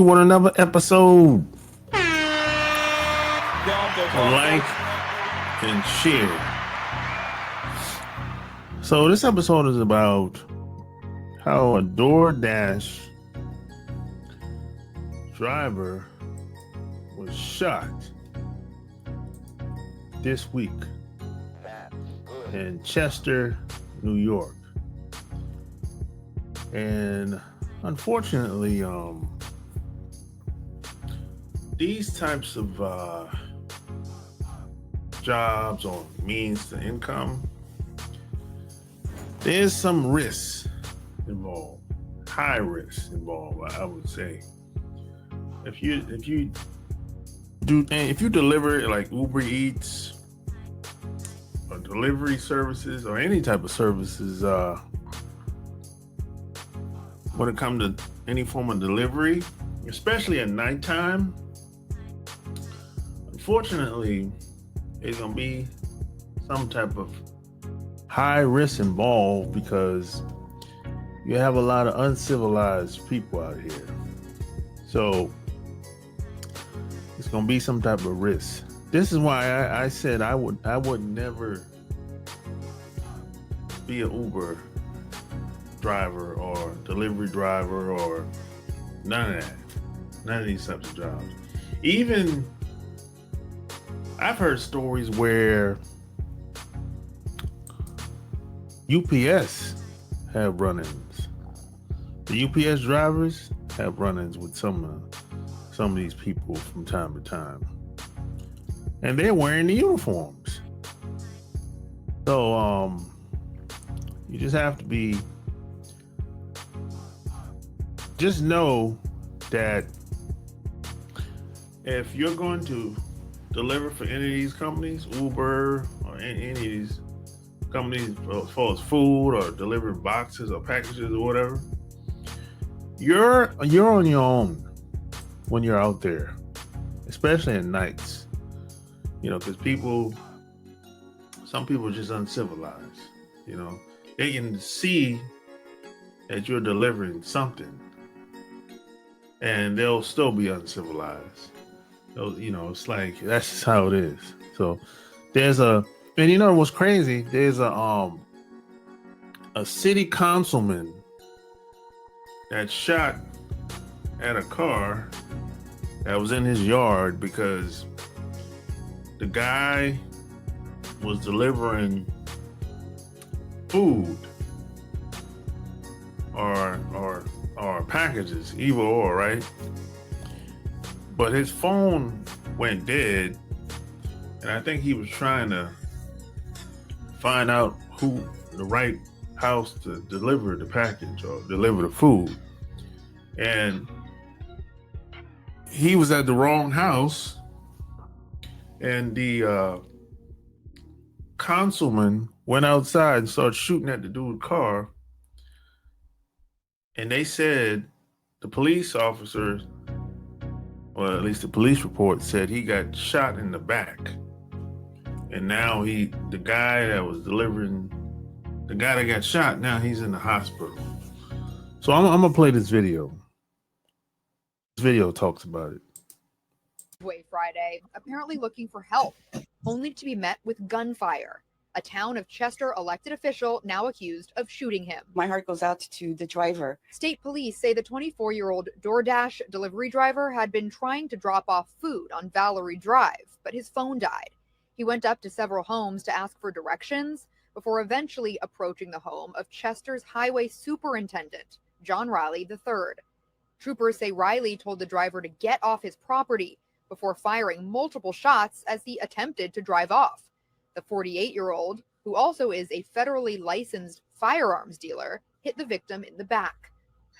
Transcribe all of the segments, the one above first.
Want another episode? Like and share. So this episode is about how a DoorDash driver was shot this week in Chester, New York. And unfortunately, these types of jobs or means to income, there's some risks involved, high risks involved, I would say. If you deliver like Uber Eats or delivery services or any type of services, when it comes to any form of delivery, especially at nighttime, unfortunately, there's gonna be some type of high risk involved because you have a lot of uncivilized people out here. So it's gonna be some type of risk. This is why I said I would never be an Uber driver or delivery driver or none of that. None of these types of jobs. Even I've heard stories where UPS have run-ins. The UPS drivers have run-ins with some of these people from time to time, and they're wearing the uniforms. So you just have to just know that if you're going to deliver for any of these companies, Uber or any of these companies, as far as food or delivering boxes or packages or whatever, you're on your own when you're out there, especially at nights. You know, because some people are just uncivilized. You know, they can see that you're delivering something, and they'll still be uncivilized. You know, it's like that's just how it is. So and you know what's crazy? There's a city councilman that shot at a car that was in his yard because the guy was delivering food or packages, either or, right? But his phone went dead, and I think he was trying to find out who the right house to deliver the package or deliver the food. And he was at the wrong house, and the councilman went outside and started shooting at the dude's car. And they said the police officers, or at least the police report said he got shot in the back. And now the guy that got shot, now he's in the hospital. So I'm gonna play this video. This video talks about it. Friday, apparently looking for help, only to be met with gunfire. A town of Chester elected official now accused of shooting him. My heart goes out to the driver. State police say the 24-year-old DoorDash delivery driver had been trying to drop off food on Valerie Drive, but his phone died. He went up to several homes to ask for directions before eventually approaching the home of Chester's highway superintendent, John Riley III. Troopers say Riley told the driver to get off his property before firing multiple shots as he attempted to drive off. The 48-year-old, who also is a federally licensed firearms dealer, hit the victim in the back.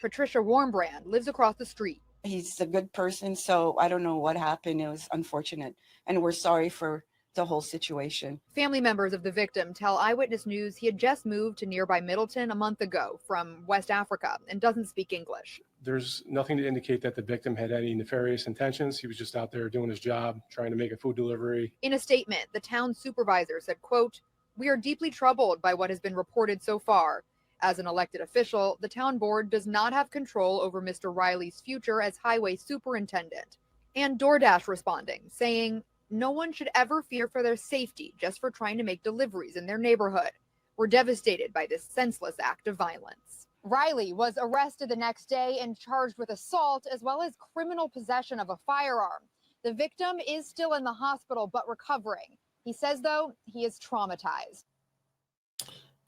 Patricia Warmbrand lives across the street. He's a good person, so I don't know what happened. It was unfortunate, and we're sorry for the whole situation. Family members of the victim tell Eyewitness News he had just moved to nearby Middleton a month ago from West Africa and doesn't speak English. There's nothing to indicate that the victim had any nefarious intentions. He was just out there doing his job, trying to make a food delivery. In a statement, the town supervisor said, quote, "We are deeply troubled by what has been reported so far As an elected official, the town board does not have control over Mr. Riley's future as highway superintendent. And DoorDash responding, saying, "No one should ever fear for their safety just for trying to make deliveries in their neighborhood. We're devastated by this senseless act of violence." Riley was arrested the next day and charged with assault as well as criminal possession of a firearm. The victim is still in the hospital but recovering. He says, though, he is traumatized.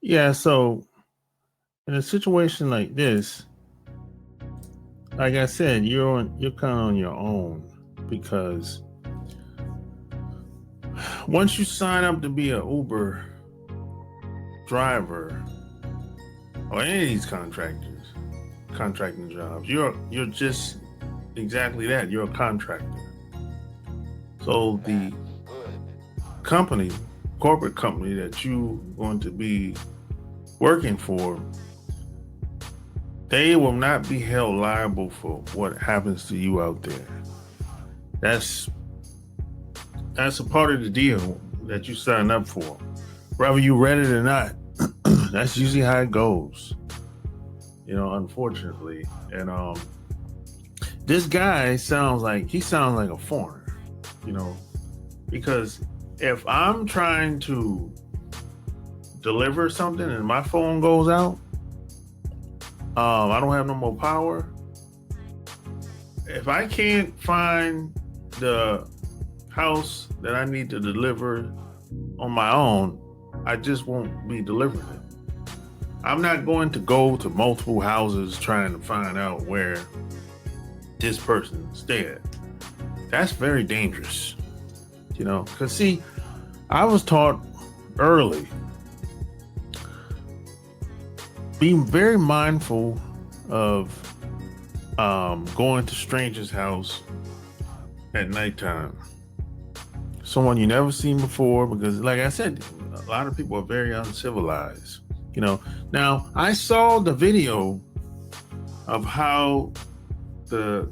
Yeah, so in a situation like this, like I said, you're kind of on your own, because once you sign up to be an Uber driver or any of these contracting jobs, you're just exactly that. You're a contractor. So the corporate company that you're going to be working for, they will not be held liable for what happens to you out there. That's a part of the deal that you sign up for, whether you read it or not. That's usually how it goes, unfortunately. And this guy sounds like a foreigner, because if I'm trying to deliver something and my phone goes out, I don't have no more power. If I can't find the house that I need to deliver on my own, I just won't be delivering it. I'm not going to go to multiple houses trying to find out where this person stay at. That's very dangerous, because see, I was taught early, being very mindful of going to strangers' house at nighttime. Someone you never seen before, because like I said, a lot of people are very uncivilized. Now I saw the video of how the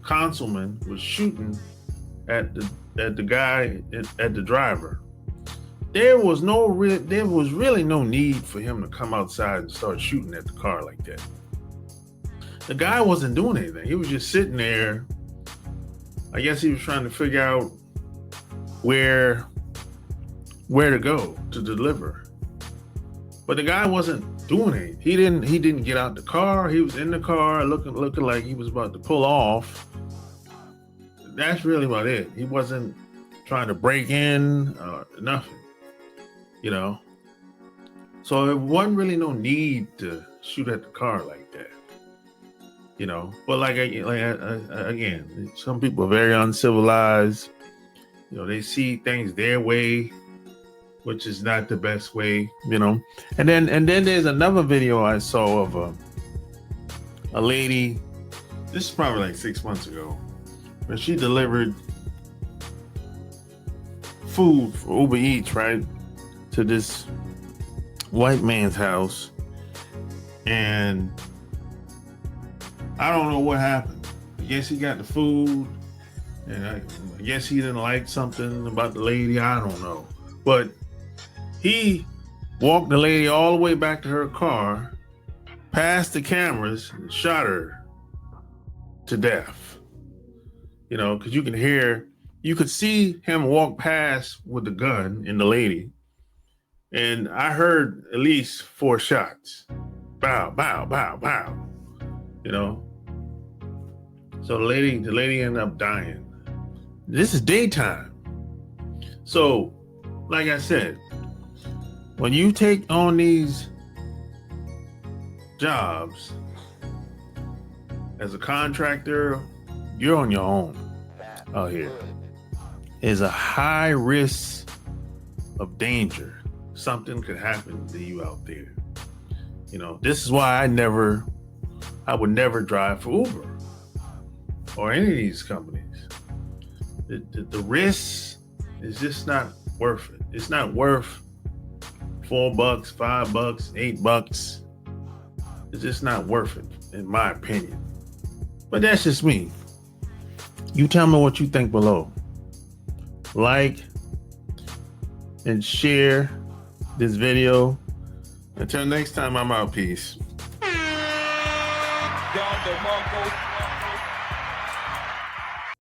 councilman was shooting at the guy, at the driver. There was really no need for him to come outside and start shooting at the car like that. The guy wasn't doing anything. He was just sitting there. I guess he was trying to figure out where to go to deliver. But the guy wasn't doing it. He didn't get out the car. He was in the car looking like he was about to pull off. That's really about it. He wasn't trying to break in or nothing, So there wasn't really no need to shoot at the car like that, But again, some people are very uncivilized. They see things their way, which is not the best way, And then there's another video I saw of a lady. This is probably like 6 months ago, but she delivered food for Uber Eats, right, to this white man's house, and I don't know what happened. I guess he got the food, and I guess he didn't like something about the lady. I don't know, but he walked the lady all the way back to her car, past the cameras, and shot her to death. Because you could see him walk past with the gun in the lady. And I heard at least 4 shots. Bow, bow, bow, bow. So the lady ended up dying. This is daytime. So, like I said, when you take on these jobs as a contractor, you're on your own out here. There's a high risk of danger. Something could happen to you out there. This is why I would never drive for Uber or any of these companies. The risk is just not worth it. It's not worth $4, $5, $8. It's just not worth it, in my opinion. But that's just me. You tell me what you think below. Like and share this video. Until next time, I'm out. Peace. Don DeMarco